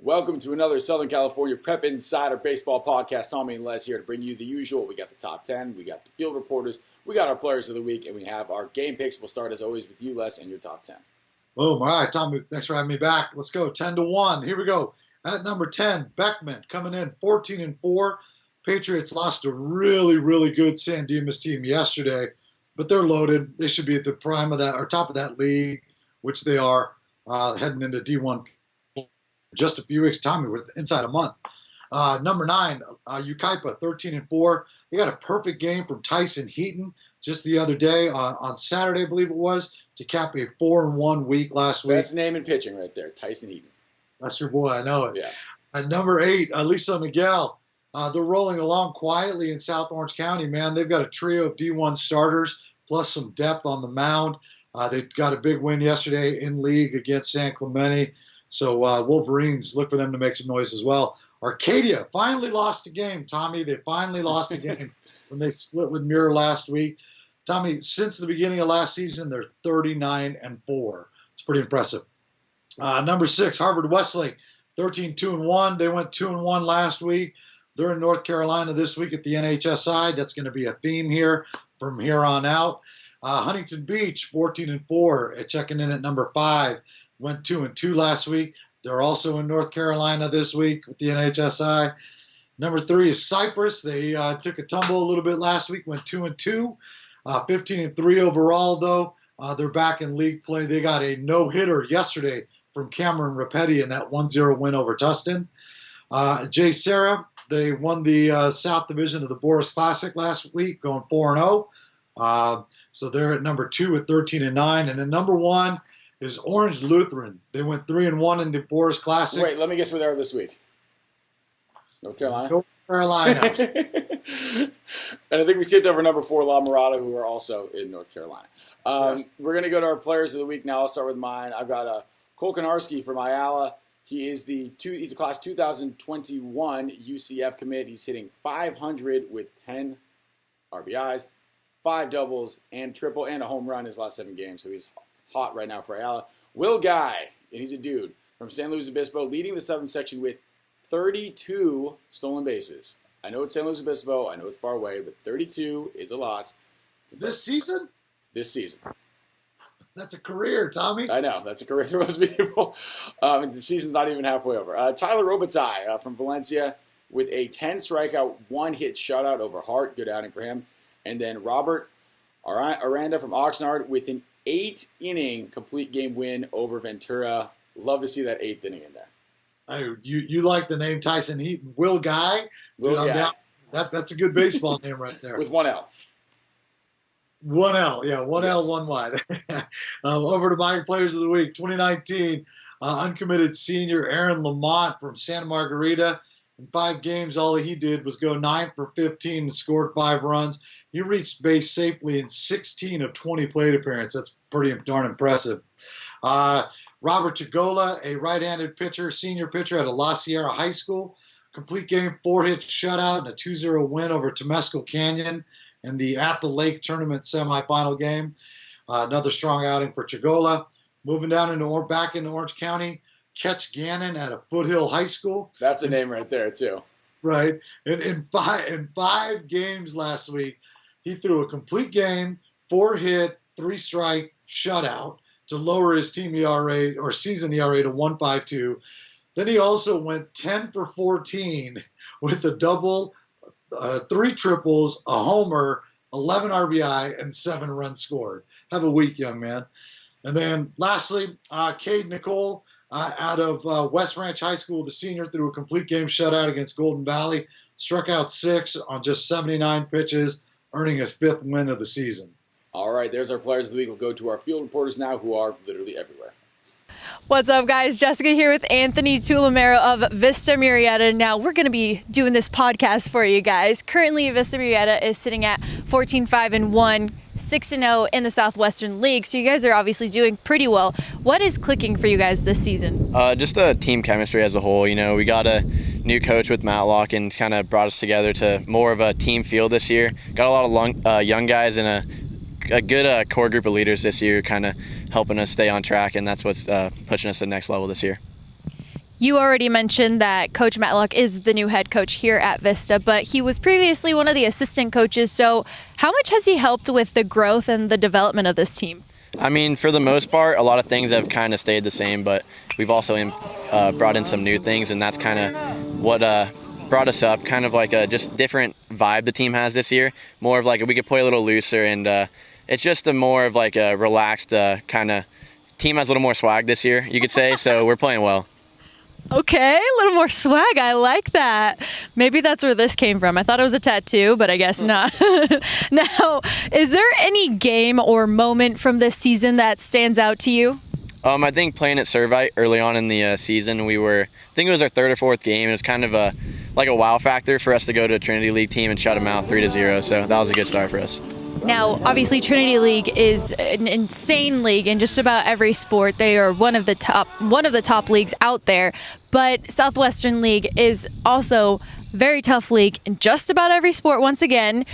Welcome to another Southern California Prep Insider Baseball podcast. Tommy and Les here to bring you the usual. We got the top 10, we got the field reporters, we got our players of the week, and we have our game picks. We'll start as always with you, Les, and your top 10. Boom. All right, Tommy, thanks for having me back. Let's go 10-1. Here we go. At number 10, Beckman coming in 14-4. Patriots lost a really good San Dimas team yesterday, but they're loaded. They should be at the prime of that or top of that league, which they are, heading into D1 just a few weeks. Tommy, we're inside a month. Number 9, Ukaipa 13-4. They got a perfect game from Tyson Heaton just the other day on Saturday, I believe it was, to cap a 4-1 week last week. Best name in pitching right there, Tyson Heaton. That's your boy, I know it. Yeah. At number 8, Lisa Miguel. They're rolling along quietly in South Orange County, man. They've got a trio of D1 starters plus some depth on the mound. They got a big win yesterday in league against San Clemente. So Wolverines, look for them to make some noise as well. Arcadia finally lost a game, Tommy. They finally lost a game when they split with Mirror last week. Tommy, since the beginning of last season, they're 39-4. It's pretty impressive. Number 6, Harvard Westlake, 13-2-1. They went 2-1 last week. They're in North Carolina this week at the NHSI. That's going to be a theme here from here on out. Huntington Beach, 14-4, checking in at number 5. Went 2-2 last week. They're also in North Carolina this week with the NHSI. Number 3 is Cyprus. They took a tumble a little bit last week, went 2-2. 15-3 overall, though. They're back in league play. They got a no-hitter yesterday from Cameron Rapetti in that 1-0 win over Tustin. Jay Serra, they won the South Division of the Boris Classic last week, going 4-0. So they're at number 2 at 13-9. And then number 1 is Orange Lutheran. They went 3-1 in the Boris Classic. Wait, let me guess where they are this week. North Carolina? North Carolina. And I think we skipped over number 4, La Mirada, who are also in North Carolina. Yes. We're going to go to our players of the week now. I'll start with mine. I've got Cole Konarski from Ayala. He's a class 2021 UCF commit. He's hitting .500 with 10 RBIs, 5 doubles, and triple, and a home run in his last 7 games. So he's hot right now for Ayala. Will Guy, and he's a dude, from San Luis Obispo, leading the 7th section with 32 stolen bases. I know it's San Luis Obispo. I know it's far away, but 32 is a lot. This season? This season. That's a career, Tommy. I know. That's a career for most people. The season's not even halfway over. Tyler Robitaille from Valencia with a 10 strikeout, 1 hit shutout over Hart. Good outing for him. And then Robert Aranda from Oxnard with an 8-inning complete game win over Ventura. Love to see that 8th inning in there. You like the name Tyson Heaton. Will Guy? Will Guy. That's a good baseball name right there. With 1 L. 1 L, yeah, 1 L, 1 Y. Over to my players of the week. 2019, uncommitted senior Aaron Lamont from Santa Margarita. In 5 games, all he did was go 9 for 15 and scored 5 runs. He reached base safely in 16 of 20 plate appearances. That's pretty darn impressive. Robert Chagola, a right-handed pitcher, senior pitcher at La Sierra High School. Complete game, 4-hit shutout, and a 2-0 win over Temescal Canyon in the At the Lake tournament semifinal game. Another strong outing for Chagola. Moving down back into Orange County, Ketch Gannon at a Foothill High School. That's a name right there, too. Right. In 5 games last week, he threw a complete game, 4-hit, 3-strike shutout to lower his team ERA or season ERA to 1.52. Then he also went 10 for 14 with a double, 3 triples, a homer, 11 RBI, and 7 runs scored. Have a week, young man. And then lastly, Cade Nicole out of West Ranch High School, the senior, threw a complete game shutout against Golden Valley, struck out 6 on just 79 pitches, earning his 5th win of the season. All right, there's our players of the week. We'll go to our field reporters now, who are literally everywhere. What's up, guys? Jessica here with Anthony Tulamero of Vista Murrieta. Now, we're going to be doing this podcast for you guys. Currently, Vista Murrieta is sitting at 14-5-1, 6-0 in the Southwestern League, so you guys are obviously doing pretty well. What is clicking for you guys this season? Just a team chemistry as a whole. You know, we got a new coach with Matlock and kind of brought us together to more of a team feel this year. Got a lot of young guys and a good core group of leaders this year, kind of helping us stay on track, and that's what's pushing us to the next level this year. You already mentioned that Coach Matlock is the new head coach here at Vista, but he was previously one of the assistant coaches. So how much has he helped with the growth and the development of this team? I mean, for the most part, a lot of things have kind of stayed the same, but we've also brought in some new things, and that's kind of what brought us up, kind of like a just different vibe the team has this year. More of like we could play a little looser, and it's just a more of like a relaxed kind of team. Has a little more swag this year, you could say, so we're playing well. Okay, a little more swag. I like that. Maybe that's where this came from. I thought it was a tattoo, but I guess not. Now, is there any game or moment from this season that stands out to you? I think playing at Servite early on in the season, I think it was our third or fourth game. It was kind of a wow factor for us to go to a Trinity League team and shut them out 3-0. So that was a good start for us. Now, obviously, Trinity League is an insane league in just about every sport. They are one of the top leagues out there. But Southwestern League is also a very tough league in just about every sport. Once again,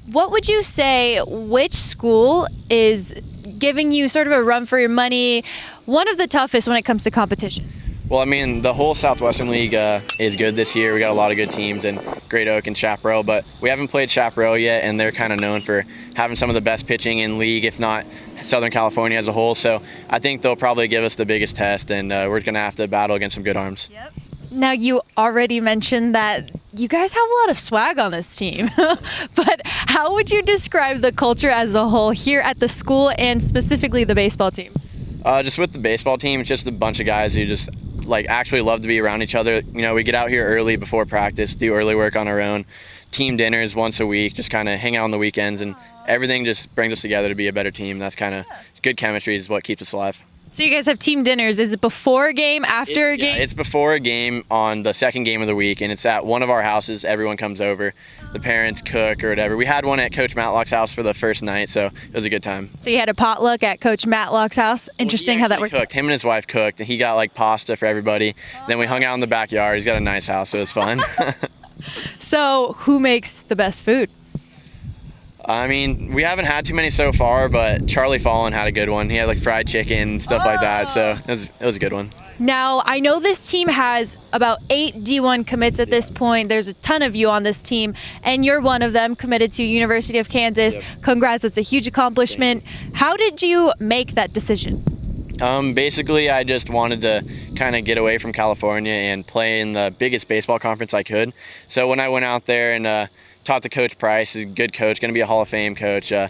what would you say? Which school is giving you sort of a run for your money? One of the toughest when it comes to competition. Well, I mean, the whole Southwestern League is good this year. We got a lot of good teams in Great Oak and Chaparral, but we haven't played Chaparral yet, and they're kind of known for having some of the best pitching in league, if not Southern California as a whole. So I think they'll probably give us the biggest test, and we're going to have to battle against some good arms. Yep. Now, you already mentioned that you guys have a lot of swag on this team, but how would you describe the culture as a whole here at the school and specifically the baseball team? Just with the baseball team, it's just a bunch of guys who just actually love to be around each other. You know, we get out here early before practice, do early work on our own, team dinners once a week, just kind of hang out on the weekends, and everything just brings us together to be a better team. That's kind of good chemistry is what keeps us alive. So you guys have team dinners. Is it before a game, after a game? Yeah, it's before a game on the second game of the week, and it's at one of our houses. Everyone comes over. The parents cook or whatever. We had one at Coach Matlock's house for the first night, so it was a good time. So you had a potluck at Coach Matlock's house. Interesting how that worked. Him and his wife cooked, and he got pasta for everybody. Then we hung out in the backyard. He's got a nice house, so it was fun. So who makes the best food? I mean, we haven't had too many so far, but Charlie Fallon had a good one. He had fried chicken and stuff like that, so it was a good one. Now, I know this team has about 8 D1 commits at this point. There's a ton of you on this team, and you're one of them, committed to University of Kansas. Yep. Congrats, that's a huge accomplishment. How did you make that decision? Basically, I just wanted to kind of get away from California and play in the biggest baseball conference I could. So when I went out there and talked to Coach Price, he's a good coach, going to be a Hall of Fame coach, a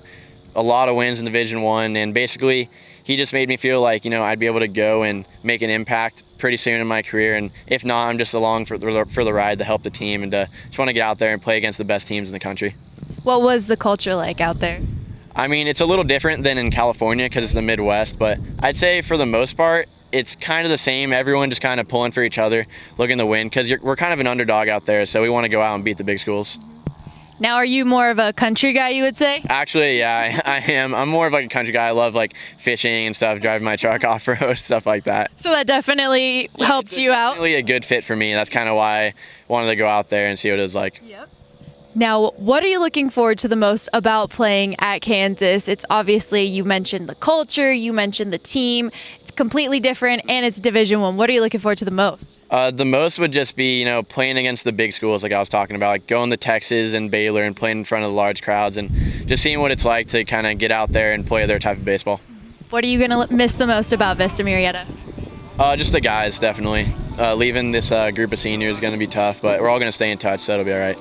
lot of wins in Division I, and basically he just made me feel like, I'd be able to go and make an impact pretty soon in my career, and if not, I'm just along for the ride to help the team, and just want to get out there and play against the best teams in the country. What was the culture like out there? I mean, it's a little different than in California because it's the Midwest, but I'd say for the most part, it's kind of the same. Everyone just kind of pulling for each other, looking to win, because we're kind of an underdog out there, so we want to go out and beat the big schools. Now, are you more of a country guy, you would say? Actually, yeah, I am. I'm more of a country guy. I love fishing and stuff, driving my truck off-road, stuff like that. So that definitely helped you out? Definitely a good fit for me. That's kind of why I wanted to go out there and see what it was like. Yep. Now, what are you looking forward to the most about playing at Kansas? It's obviously, you mentioned the culture, you mentioned the team. It's completely different, and it's Division I. What are you looking forward to the most? The most would just be, playing against the big schools like I was talking about, going to Texas and Baylor and playing in front of the large crowds and just seeing what it's like to kind of get out there and play their type of baseball. What are you going to miss the most about Vista Murrieta? Just the guys, definitely. Leaving this group of seniors is going to be tough, but we're all going to stay in touch, so that'll be all right.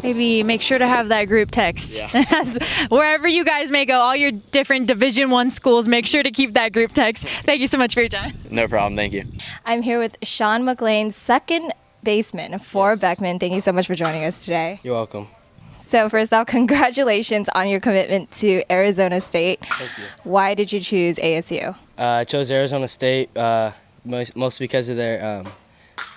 Maybe make sure to have that group text. Yeah. Wherever you guys may go, all your different Division I schools, make sure to keep that group text. Thank you so much for your time. No problem. Thank you. I'm here with Sean McLean, second baseman for Beckman. Thank you so much for joining us today. You're welcome. So first off, congratulations on your commitment to Arizona State. Thank you. Why did you choose ASU? I chose Arizona State mostly because of their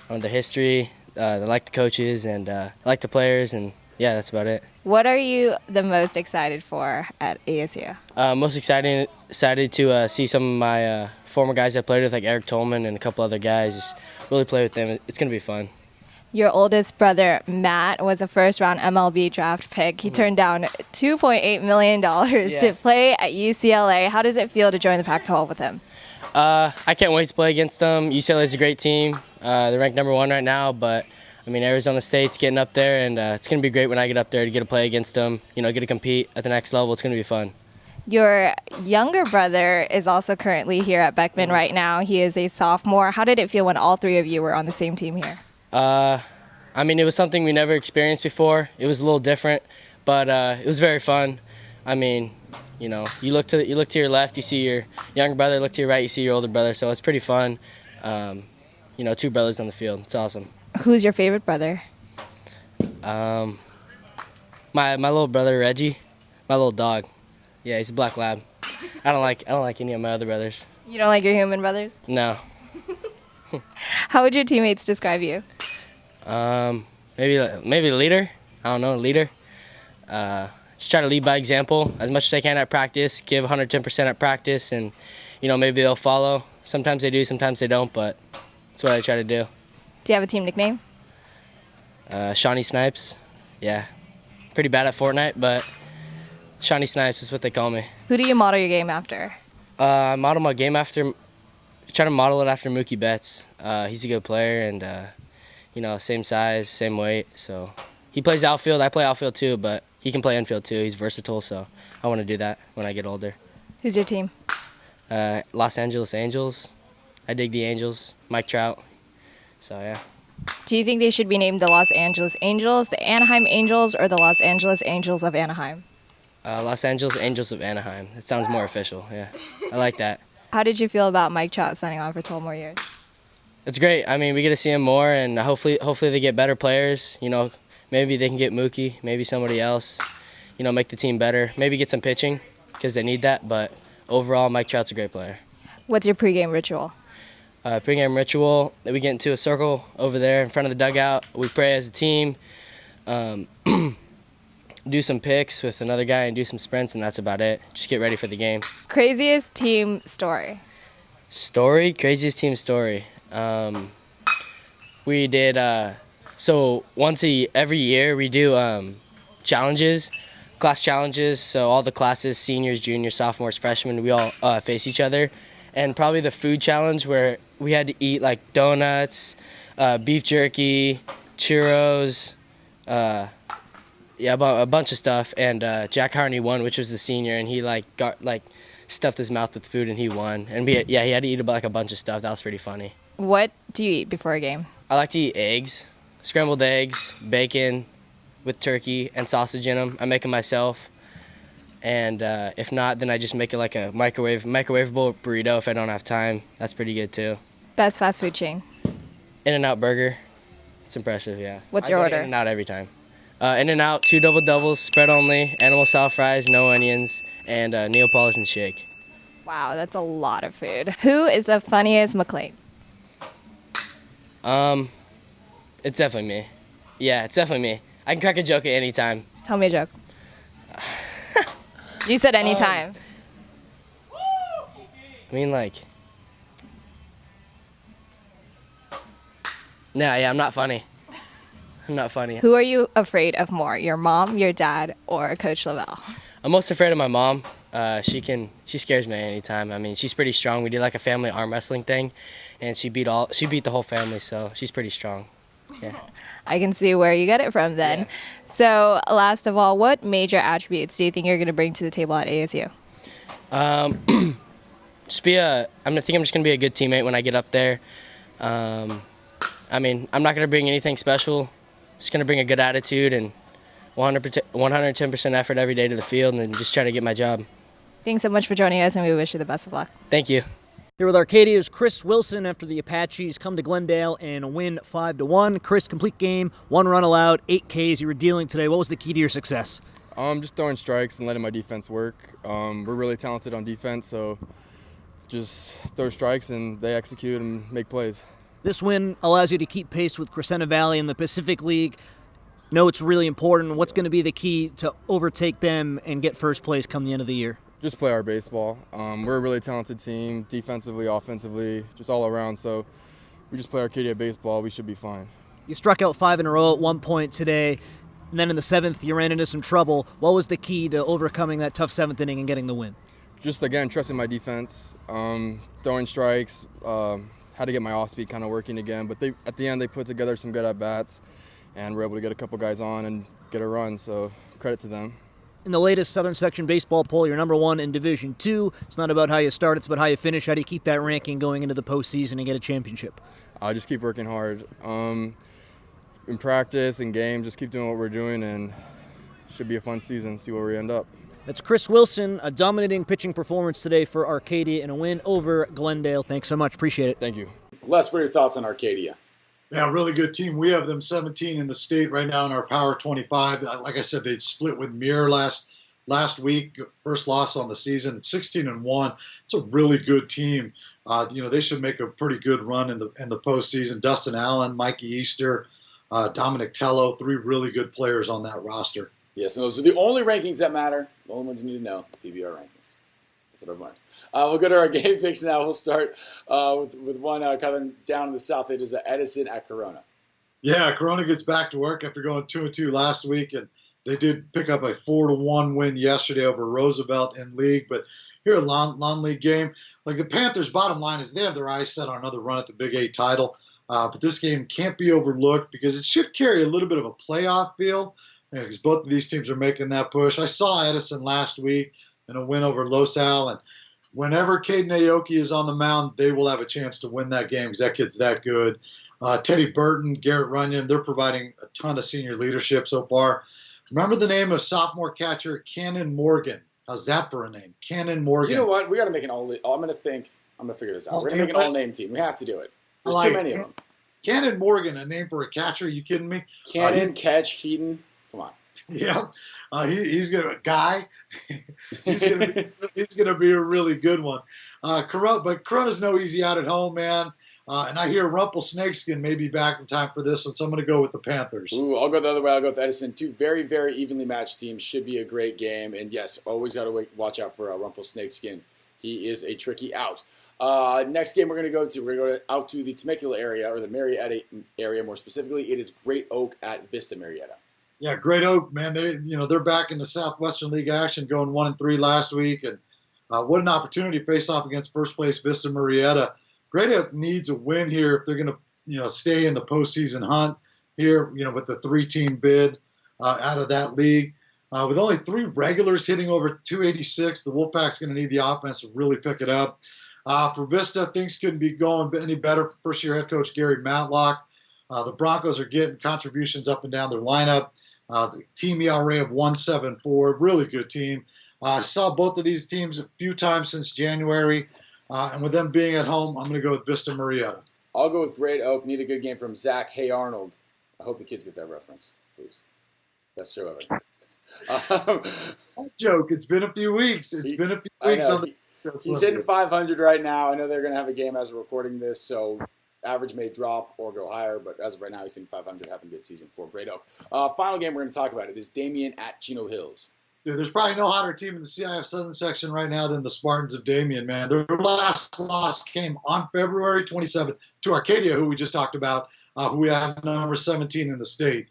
history. They like the coaches and like the players, and yeah, that's about it. What are you the most excited for at ASU? Most excited to see some of my former guys I played with, like Eric Tolman and a couple other guys. Just really play with them. It's going to be fun. Your oldest brother, Matt, was a first-round MLB draft pick. He turned down $2.8 million to play at UCLA. How does it feel to join the Pac-12 with him? I can't wait to play against them. UCLA is a great team. They're ranked #1 right now, but I mean, Arizona State's getting up there, and it's going to be great when I get up there to get to play against them, get to compete at the next level. It's going to be fun. Your younger brother is also currently here at Beckman right now. He is a sophomore. How did it feel when all three of you were on the same team here? I mean, it was something we never experienced before. It was a little different, but it was very fun. I mean, you look to your left, you see your younger brother. Look to your right, you see your older brother. So it's pretty fun. Two brothers on the field. It's awesome. Who's your favorite brother? My little brother Reggie, my little dog. Yeah, he's a black lab. I don't like any of my other brothers. You don't like your human brothers? No. How would your teammates describe you? Maybe a leader. I don't know, a leader. Just try to lead by example as much as I can at practice. Give 110% at practice, and maybe they'll follow. Sometimes they do, sometimes they don't, but that's what I try to do. Do you have a team nickname? Shawnee Snipes. Yeah, pretty bad at Fortnite, but Shawnee Snipes is what they call me. Who do you model your game after? I model my game after. Try to model it after Mookie Betts. He's a good player, and same size, same weight. So he plays outfield. I play outfield too, but he can play infield too. He's versatile, so I want to do that when I get older. Who's your team? Los Angeles Angels. I dig the Angels. Mike Trout. So yeah. Do you think they should be named the Los Angeles Angels, the Anaheim Angels, or the Los Angeles Angels of Anaheim? Los Angeles Angels of Anaheim. It sounds more official. Yeah, I like that. How did you feel about Mike Trout signing on for 12 more years? It's great. I mean, we get to see him more, and hopefully they get better players. Maybe they can get Mookie, maybe somebody else. Make the team better. Maybe get some pitching because they need that. But overall, Mike Trout's a great player. What's your pregame ritual? Pregame ritual. We get into a circle over there in front of the dugout. We pray as a team. Do some picks with another guy and do some sprints, and that's about it. Just get ready for the game. Craziest team story? Craziest team story. We did, so every year we do challenges, class challenges. So all the classes, seniors, juniors, sophomores, freshmen, we all face each other. And probably the food challenge where we had to eat like donuts, beef jerky, churros, a bunch of stuff, and Jack Harney won, which was the senior, and he got stuffed his mouth with food, and he won. And he had to eat a bunch of stuff. That was pretty funny. What do you eat before a game? I like to eat eggs, scrambled eggs, bacon, with turkey and sausage in them. I make them myself, and if not, then I just make it like a microwavable burrito if I don't have time. That's pretty good too. Best fast food chain? In-N-Out Burger. It's impressive, yeah. What's your order? In-N-Out every time. In-N-Out, 2 double doubles, spread only, animal style fries, no onions, and Neapolitan shake. Wow, that's a lot of food. Who is the funniest McLean? It's definitely me. Yeah, it's definitely me. I can crack a joke at any time. Tell me a joke. You said any time. I mean, I'm not funny. I'm not funny. Who are you afraid of more, your mom, your dad, or Coach Lavelle? I'm most afraid of my mom. She scares me anytime. I mean, she's pretty strong. We did like a family arm wrestling thing, and she beat the whole family, so she's pretty strong. Yeah. I can see where you get it from then. Yeah. So, last of all, what major attributes do you think you're going to bring to the table at ASU? I think I'm just going to be a good teammate when I get up there. I mean, I'm not going to bring anything special. Just going to bring a good attitude and 110% effort every day to the field, and then just try to get my job. Thanks so much for joining us, and we wish you the best of luck. Thank you. Here with Arcadia's Chris Wilson after the Apaches come to Glendale and win 5-1. Chris, complete game, 1 run allowed, 8 Ks. You were dealing today. What was the key to your success? Just throwing strikes and letting my defense work. We're really talented on defense, so just throw strikes and they execute and make plays. This win allows you to keep pace with Crescenta Valley in the Pacific League. Know it's really important. What's going to be the key to overtake them and get first place come the end of the year? Just play our baseball. We're a really talented team, defensively, offensively, just all around. So we just play Arcadia baseball. We should be fine. You struck out 5 in a row at one point today, and then in the 7th you ran into some trouble. What was the key to overcoming that tough 7th inning and getting the win? just again trusting my defense, throwing strikes, had to get my off speed kind of working again. But at the end they put together some good at bats, and were able to get a couple guys on and get a run. So credit to them. In the latest Southern Section baseball poll, you're number 1 in Division II. It's not about how you start, it's about how you finish. How do you keep that ranking going into the postseason and get a championship? I just keep working hard. In practice, in games, just keep doing what we're doing, and should be a fun season, see where we end up. That's Chris Wilson, a dominating pitching performance today for Arcadia and a win over Glendale. Thanks so much. Appreciate it. Thank you. Les, what are your thoughts on Arcadia? Yeah, really good team. We have them 17 in the state right now in our Power 25. Like I said, they split with Muir last week. First loss on the season. 16-1. It's a really good team. They should make a pretty good run in the postseason. Dustin Allen, Mikey Easter, Dominic Tello, 3 really good players on that roster. Yes, and those are the only rankings that matter. The only ones you need to know, PBR rankings. That's what I've learned. We'll go to our game picks now. We'll start with one coming down in the south. It is Edison at Corona. Yeah, Corona gets back to work after going 2-2 last week, and they did pick up a 4-1 win yesterday over Roosevelt in league. But here at Lawn League game, like the Panthers' bottom line is they have their eyes set on another run at the Big 8 title. But this game can't be overlooked because it should carry a little bit of a playoff feel because both of these teams are making that push. I saw Edison last week in a win over Los Al, and whenever Caden Aoki is on the mound, they will have a chance to win that game because that kid's that good. Teddy Burton, Garrett Runyon, they're providing a ton of senior leadership so far. Remember the name of sophomore catcher Cannon Morgan. How's that for a name? Cannon Morgan. You know what? We got to make an all. I'm going to figure this out. We're going to make an all-name team. We have to do it. There's too many of them. Cannon Morgan, a name for a catcher? Are you kidding me? Cannon, Catch, Heaton. Come on. Yeah, he's gonna guy. he's gonna be a really good one. But Corona's no easy out at home, man. And I hear Rumpelsnakeskin may be back in time for this one, so I'm gonna go with the Panthers. Ooh, I'll go the other way. I'll go with Edison. 2 very, very evenly matched teams. Should be a great game. And yes, always got to watch out for Rumpelsnakeskin. He is a tricky out. Next game we're going to go out to the Temecula area, or the Murrieta area more specifically. It is Great Oak at Vista Murrieta. Yeah, Great Oak, man. They're back in the Southwestern League action, going 1-3 last week, and what an opportunity to face off against first place Vista Murrieta. Great Oak needs a win here if they're going to stay in the postseason hunt here. With the 3-team bid out of that league, with only 3 regulars hitting over 286, the Wolfpack's going to need the offense to really pick it up. For Vista, things couldn't be going any better for first-year head coach Gary Matlock. The Broncos are getting contributions up and down their lineup. The team ERA of 1.74, really good team. I saw both of these teams a few times since January, and with them being at home, I'm going to go with Vista Murrieta. I'll go with Great Oak. Need a good game from Zach Hey Arnold. I hope the kids get that reference, please. Best show ever. Joke. It's been a few weeks. On the He's hitting 500 right now. I know they're going to have a game as we're recording this, so average may drop or go higher, but as of right now, he's hitting 500, having a good season for Great Oak. Final game we're going to talk about it is Damian at Chino Hills. Dude, there's probably no hotter team in the CIF Southern section right now than the Spartans of Damian, man. Their last loss came on February 27th to Arcadia, who we just talked about, who we have number 17 in the state.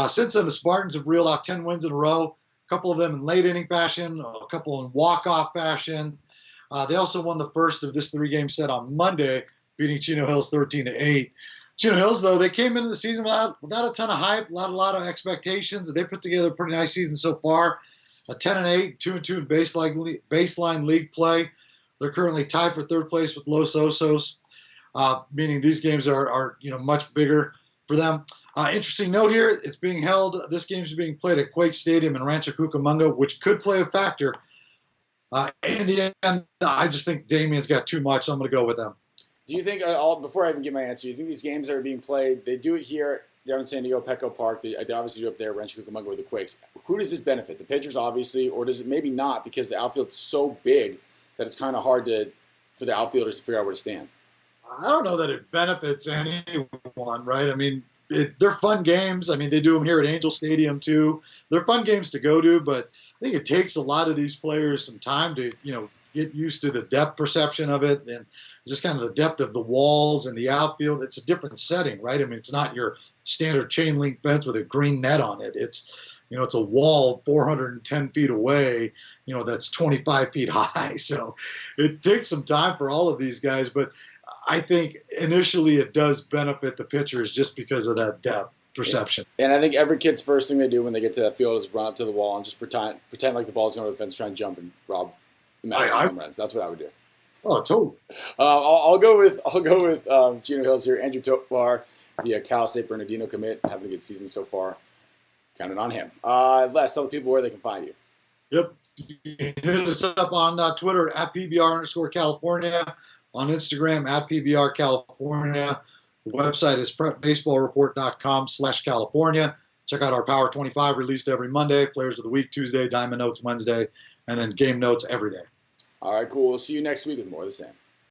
Since then, the Spartans have reeled out 10 wins in a row, a couple of them in late inning fashion, a couple in walk-off fashion. They also won the first of this 3-game set on Monday, beating Chino Hills 13-8. Chino Hills, though, they came into the season without a ton of hype, a lot of expectations. They put together a pretty nice season so far. A 10-8, 2-2 in baseline league play. They're currently tied for 3rd place with Los Osos, meaning these games are much bigger for them. Interesting note here: this game is being played at Quake Stadium in Rancho Cucamonga, which could play a factor. In the end, I just think Damian's got too much, so I'm going to go with them. Do you think, before I even give my answer, you think these games that are being played, they do it here down in San Diego, Petco Park, they obviously do up there, Rancho Cucamonga with the Quakes. Who does this benefit? The pitchers, obviously, or does it maybe not because the outfield's so big that it's kind of hard for the outfielders to figure out where to stand? I don't know that it benefits anyone, right? I mean, they're fun games. I mean, they do them here at Angel Stadium, too. They're fun games to go to, but I think it takes a lot of these players some time to, get used to the depth perception of it and just kind of the depth of the walls and the outfield. It's a different setting, right? I mean, it's not your standard chain link fence with a green net on it. It's, it's a wall 410 feet away, that's 25 feet high. So it takes some time for all of these guys. But I think initially it does benefit the pitchers just because of that depth perception. And I think every kid's first thing they do when they get to that field is run up to the wall and just pretend like the ball's going to the fence, try and jump and rob imaginary home runs. That's what I would do. Oh, totally. I'll go with Chino Hills here. Andrew Tovar, the Cal State Bernardino commit, having a good season so far. Counting on him. Les, tell the people where they can find you. Yep. Hit us up on Twitter at PBR_California, on Instagram at PBR California. The website is prepbaseballreport.com/California. Check out our Power 25 released every Monday, Players of the Week Tuesday, Diamond Notes Wednesday, and then Game Notes every day. All right, cool. We'll see you next week with more of the same.